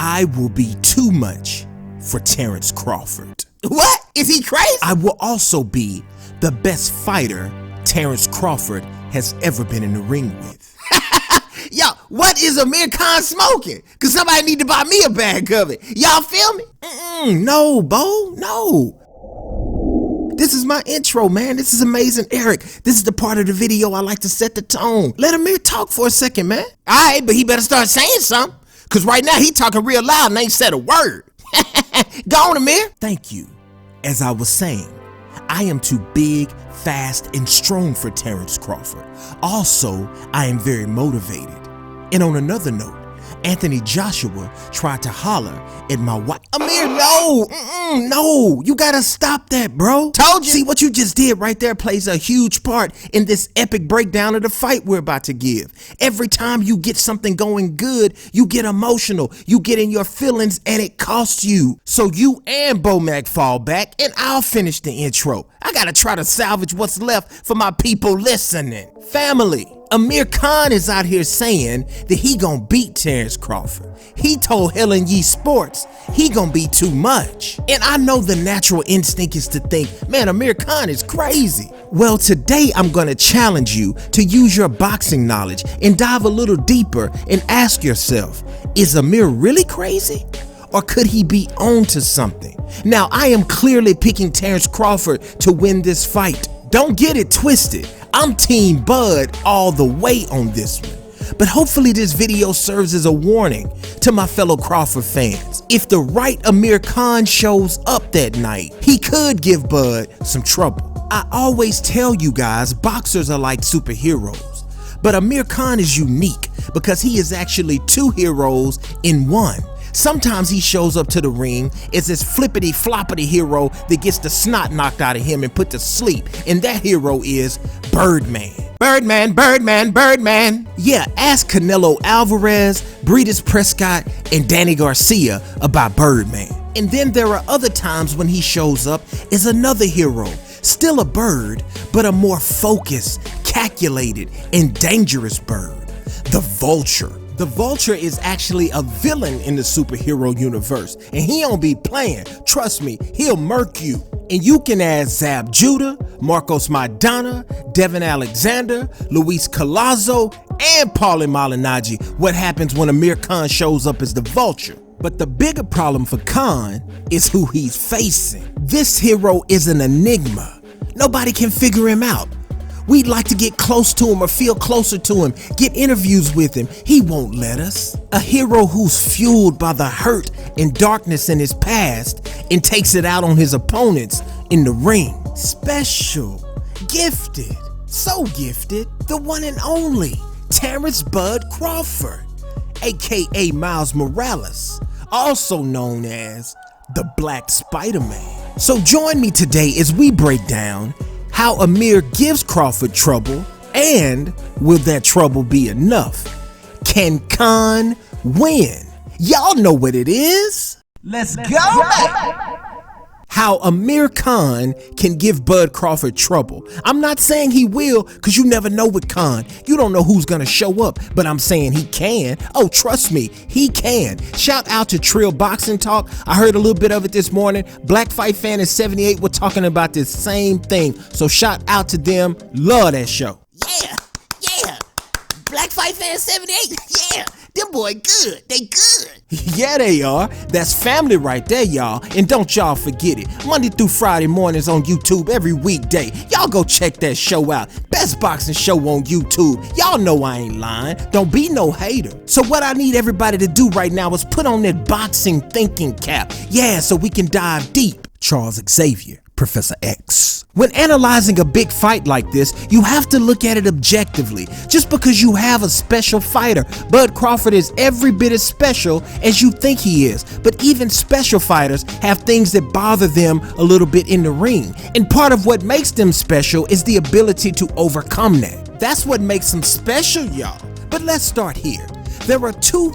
I will be too much for Terence Crawford. What? Is he crazy? I will also be the best fighter Terence Crawford has ever been in the ring with. Yo, what is Amir Khan smoking? Cause somebody need to buy me a bag of it. Y'all feel me? No, Bo, no. This is my intro, man. This is amazing, Eric. This is the part of the video I like to set the tone. Let Amir talk for a second, man. All right, but he better start saying something. Cause right now he talking real loud and ain't said a word. Go on, Amir. Thank you. As I was saying, I am too big, fast, and strong for Terence Crawford. Also, I am very motivated. And on another note, Anthony Joshua tried to holler at my wife. Amir, no. No, you gotta stop that, bro. Told you. See, what you just did right there plays a huge part in this epic breakdown of the fight we're about to give. Every time you get something going good, you get emotional, you get in your feelings, and it costs you. So you and Bomac fall back, and I'll finish the intro. I gotta try to salvage what's left for my people listening. Family, Amir Khan is out here saying that he gonna beat Terence Crawford. He told Helen Yee Sports he gonna be too much. And I know the natural instinct is to think, man, Amir Khan is crazy. Well, today I'm gonna challenge you to use your boxing knowledge and dive a little deeper and ask yourself, is Amir really crazy? Or could he be on to something? Now, I am clearly picking Terence Crawford to win this fight. Don't get it twisted. I'm Team Bud all the way on this one. But hopefully this video serves as a warning to my fellow Crawford fans. If the right Amir Khan shows up that night, he could give Bud some trouble. I always tell you guys, boxers are like superheroes. But Amir Khan is unique because he is actually two heroes in one. Sometimes he shows up to the ring as this flippity-floppity hero that gets the snot knocked out of him and put to sleep, and that hero is Birdman. Birdman. Yeah, ask Canelo Alvarez, Breedis Prescott, and Danny Garcia about Birdman. And then there are other times when he shows up as another hero, still a bird, but a more focused, calculated, and dangerous bird, the Vulture. The Vulture is actually a villain in the superhero universe, and he don't be playing. Trust me, he'll murk you. And you can add Zab Judah, Marcos Maidana, Devin Alexander, Luis Collazo, and Paulie Malignaggi what happens when Amir Khan shows up as the Vulture. But the bigger problem for Khan is who he's facing. This hero is an enigma. Nobody can figure him out. We'd like to get close to him or feel closer to him, get interviews with him. He won't let us. A hero who's fueled by the hurt and darkness in his past and takes it out on his opponents in the ring. Special, gifted, so gifted, the one and only Terence Bud Crawford, aka Miles Morales, also known as the Black Spider-Man. So join me today as we break down how Amir gives Crawford trouble, and will that trouble be enough? Can Khan win? Y'all know what it is. Let's go. How Amir Khan can give Bud Crawford trouble. I'm not saying he will, because you never know with Khan. You don't know who's gonna show up, but I'm saying he can. Oh, trust me, he can. Shout out to Trill Boxing Talk. I heard a little bit of it this morning. Black Fight Fan and 78 were talking about this same thing. So shout out to them. Love that show. Yeah. Black Fight Fan 78. Yeah. Them boy good. They good. Yeah, they are. That's family right there, y'all. And don't y'all forget it. Monday through Friday mornings on YouTube every weekday. Y'all go check that show out. Best boxing show on YouTube. Y'all know I ain't lying. Don't be no hater. So what I need everybody to do right now is put on that boxing thinking cap. Yeah, so we can dive deep. Charles Xavier, Professor X. When analyzing a big fight like this, you have to look at it objectively. Just because you have a special fighter, Bud Crawford is every bit as special as you think he is. But even special fighters have things that bother them a little bit in the ring. And part of what makes them special is the ability to overcome that. That's what makes them special, y'all. But let's start here. There are two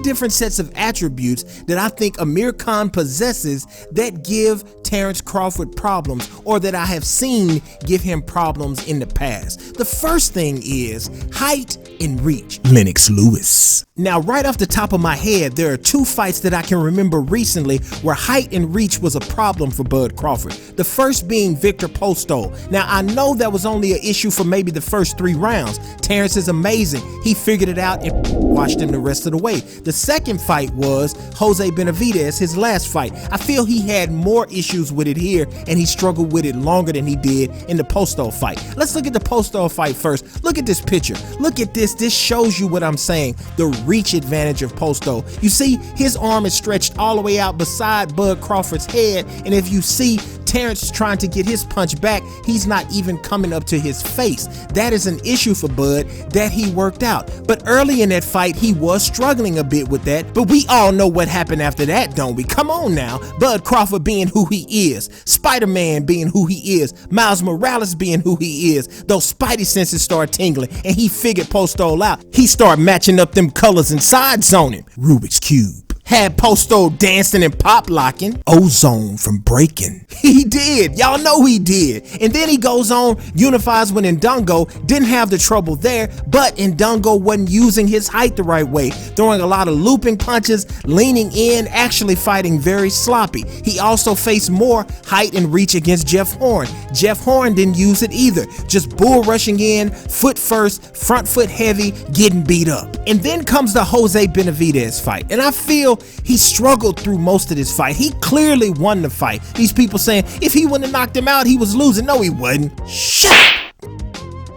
different sets of attributes that I think Amir Khan possesses that give Terence Crawford problems, or that I have seen give him problems in the past. The first thing is height and reach. Lennox Lewis. Now, right off the top of my head, there are two fights that I can remember recently where height and reach was a problem for Bud Crawford. The first being Victor Postol. Now, I know that was only an issue for maybe the first 3 rounds. Terence is amazing. He figured it out and watched him the rest of the way. The second fight was Jose Benavidez, his last fight. I feel he had more issues with it here, and he struggled with it longer than he did in the Postol fight. Let's look at the Postol fight first. Look at this picture. Look at this. This shows you what I'm saying. The reach advantage of Postol. You see, his arm is stretched all the way out beside Bud Crawford's head, and if you see Terence trying to get his punch back, he's not even coming up to his face. That is an issue for Bud that he worked out. But early in that fight, he was struggling a bit with that, but we all know what happened after that, don't we? Come on now. Bud Crawford being who he is, Spider-Man being who he is, Miles Morales being who he is, those spidey senses start tingling, and he figured Postol out. He started matching up them colors and sides on him. Rubik's Cube. Had Postol dancing and pop locking. Ozone from breaking. He did. Y'all know he did. And then he goes on, unifies when Ndongo didn't have the trouble there, but Ndongo wasn't using his height the right way, throwing a lot of looping punches, leaning in, actually fighting very sloppy. He also faced more height and reach against Jeff Horn. Jeff Horn didn't use it either, just bull rushing in, foot first, front foot heavy, getting beat up. And then comes the Jose Benavidez fight, and I feel he struggled through most of this fight. He clearly won the fight. These people saying if he wouldn't have knocked him out, he was losing. No, he wasn't. Shut up.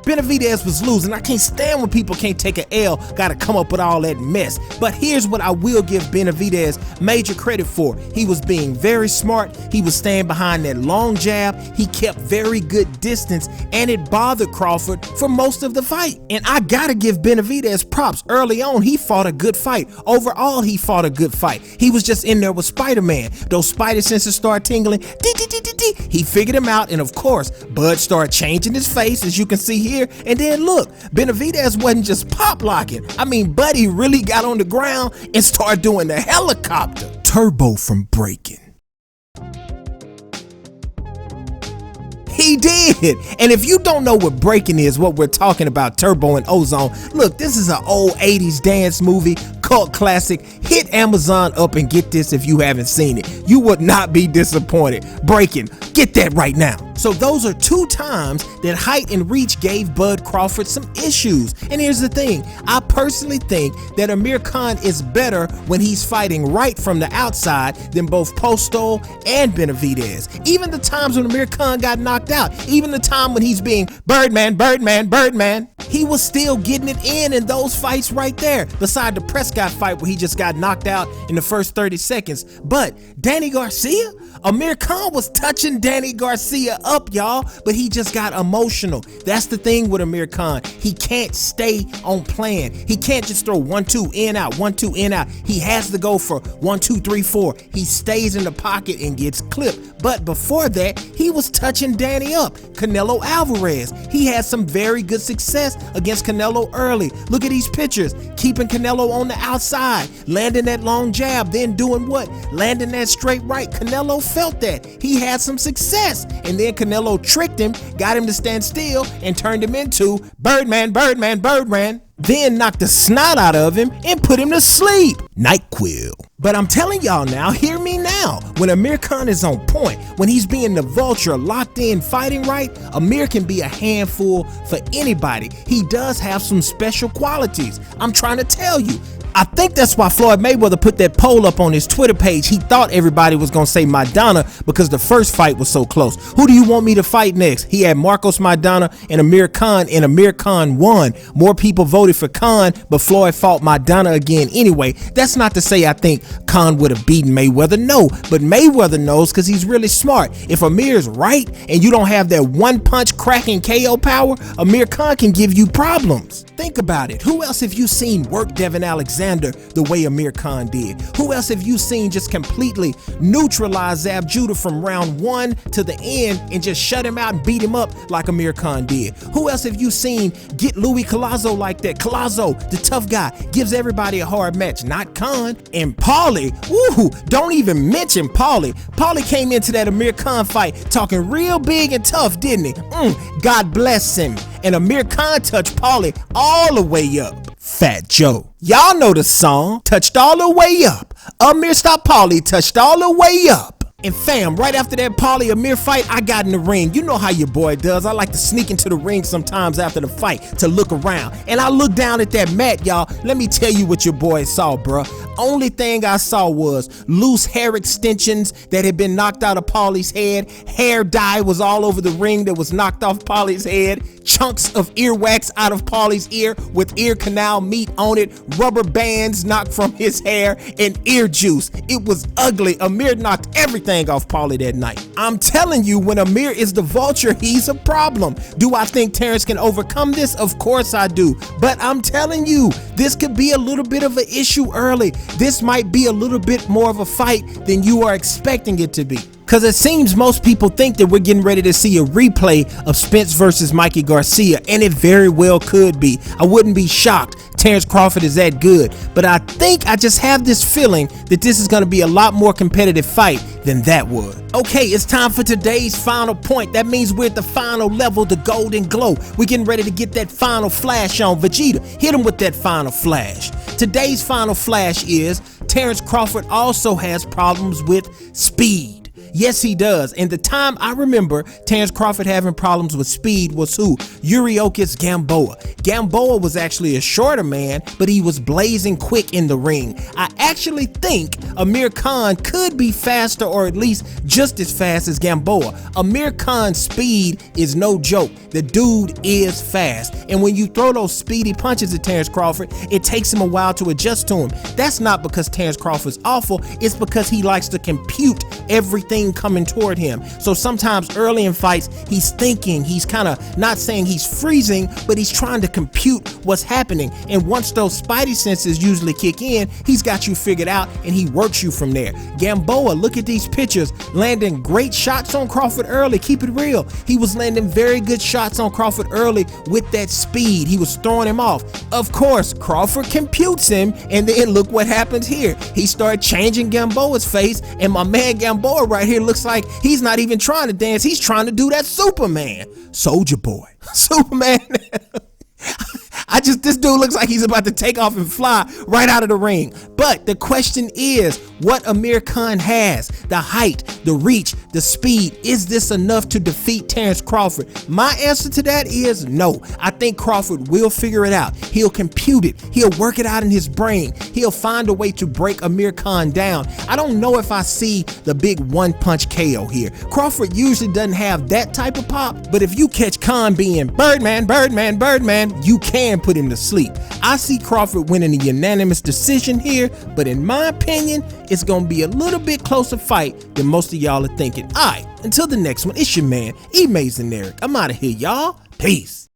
Benavidez was losing. I can't stand when people can't take an L, gotta come up with all that mess. But here's what I will give Benavidez major credit for. He was being very smart. He was staying behind that long jab. He kept very good distance, and it bothered Crawford for most of the fight. And I gotta give Benavidez props. Early on, he fought a good fight. Overall, he fought a good fight. He was just in there with Spider-Man. Those spider senses start tingling. He figured him out, and of course, Bud started changing his face, as you can see here. And then look, Benavidez wasn't just pop locking. I mean, Buddy really got on the ground and started doing the helicopter. Turbo from breaking. He did. And if you don't know what breaking is, what we're talking about, Turbo and Ozone, look, this is an old 80s dance movie, cult classic. Hit Amazon up and get this if you haven't seen it. You would not be disappointed. Breaking, get that right now. So those are 2 times that height and reach gave Bud Crawford some issues. And here's the thing, I personally think that Amir Khan is better when he's fighting right from the outside than both Postol and Benavidez. Even the times when Amir Khan got knocked out, even the time when he's being Birdman, Birdman, Birdman, he was still getting it in those fights right there, beside the Prescott fight where he just got knocked out in the first 30 seconds. But Danny Garcia, Amir Khan was touching Danny Garcia up, y'all, but he just got emotional. That's the thing with Amir Khan. He can't stay on plan. He can't just throw 1-2 in out, 1-2 in out. He has to go for 1, 2, 3, 4. He stays in the pocket and gets clipped. But before that, he was touching Danny up. Canelo Alvarez, he had some very good success against Canelo early. Look at these pictures, keeping Canelo on the outside, landing that long jab, then doing what? Landing that straight right. Canelo felt that. He had some success, and then Canelo tricked him, got him to stand still, and turned him into Birdman, Birdman, Birdman. Then knocked the snot out of him and put him to sleep. NyQuil. But I'm telling y'all now, hear me now. When Amir Khan is on point, when he's being the vulture, locked in, fighting right, Amir can be a handful for anybody. He does have some special qualities. I'm trying to tell you. I think that's why Floyd Mayweather put that poll up on his Twitter page. He thought everybody was going to say Maidana because the first fight was so close. Who do you want me to fight next? He had Marcos Maidana and Amir Khan won. More people voted for Khan, but Floyd fought Maidana again anyway. That's not to say I think Khan would have beaten Mayweather. No, but Mayweather knows because he's really smart. If Amir's right and you don't have that one punch cracking KO power, Amir Khan can give you problems. Think about it. Who else have you seen work Devin Alexander the way Amir Khan did? Who else have you seen just completely neutralize Zab Judah from round 1 to the end and just shut him out and beat him up like Amir Khan did? Who else have you seen get Louis Collazo like that? Collazo, the tough guy, gives everybody a hard match, not Khan. And Paulie, woo, don't even mention Paulie. Paulie came into that Amir Khan fight talking real big and tough, didn't he? God bless him. And Amir Khan touched Paulie all the way up. Fat Joe. Y'all know the song, touched all the way up. Amir stopped Paulie, touched all the way up. And fam, right after that Paulie Amir fight, I got in the ring. You know how your boy does. I like to sneak into the ring sometimes after the fight to look around. And I looked down at that mat, y'all. Let me tell you what your boy saw, bruh. Only thing I saw was loose hair extensions that had been knocked out of Paulie's head. Hair dye was all over the ring that was knocked off Paulie's head. Chunks of earwax out of Paulie's ear with ear canal meat on it. Rubber bands knocked from his hair and ear juice. It was ugly. Amir knocked everything off Paulie that night. I'm telling you, when Amir is the vulture, he's a problem. Do I think Terence can overcome this? Of course I do. But I'm telling you, this could be a little bit of an issue early. This might be a little bit more of a fight than you are expecting it to be. Because it seems most people think that we're getting ready to see a replay of Spence versus Mikey Garcia, and it very well could be. I wouldn't be shocked. Terence Crawford is that good, but I think I just have this feeling that this is going to be a lot more competitive fight than that would. Okay, it's time for today's final point. That means we're at the final level, the golden glow. We're getting ready to get that final flash on. Vegeta, hit him with that final flash. Today's final flash is Terence Crawford also has problems with speed. Yes, he does. And the time I remember Terence Crawford having problems with speed was who? Yuriokis Gamboa. Gamboa was actually a shorter man, but he was blazing quick in the ring. I actually think Amir Khan could be faster, or at least just as fast as Gamboa. Amir Khan's speed is no joke. The dude is fast. And when you throw those speedy punches at Terence Crawford, it takes him a while to adjust to him. That's not because Terence Crawford's awful. It's because he likes to compute everything coming toward him. So sometimes early in fights, he's thinking, he's kind of not saying he's freezing, but he's trying to compute what's happening. And once those spidey senses usually kick in, he's got you figured out and he works you from there. Gamboa, look at these pictures, landing great shots on Crawford early. Keep it real. He was landing very good shots on Crawford early with that speed. He was throwing him off. Of course, Crawford computes him, and then look what happens here. He started changing Gamboa's face, and my man Gamboa right here looks like he's not even trying to dance. He's trying to do that Superman. Soldier Boy. Superman. This dude looks like he's about to take off and fly right out of the ring. But the question is, what Amir Khan has, the height, the reach, the speed, is this enough to defeat Terence Crawford? My answer to that is no. I think Crawford will figure it out. He'll compute it. He'll work it out in his brain. He'll find a way to break Amir Khan down. I don't know if I see the big one-punch KO here. Crawford usually doesn't have that type of pop, but if you catch Khan being Birdman, Birdman, Birdman, you can put him to sleep. I see Crawford winning a unanimous decision here, but in my opinion, it's gonna be a little bit closer fight than most of y'all are thinking. Alright, until the next one, it's your man, E-Maze and Eric. I'm out of here, y'all. Peace.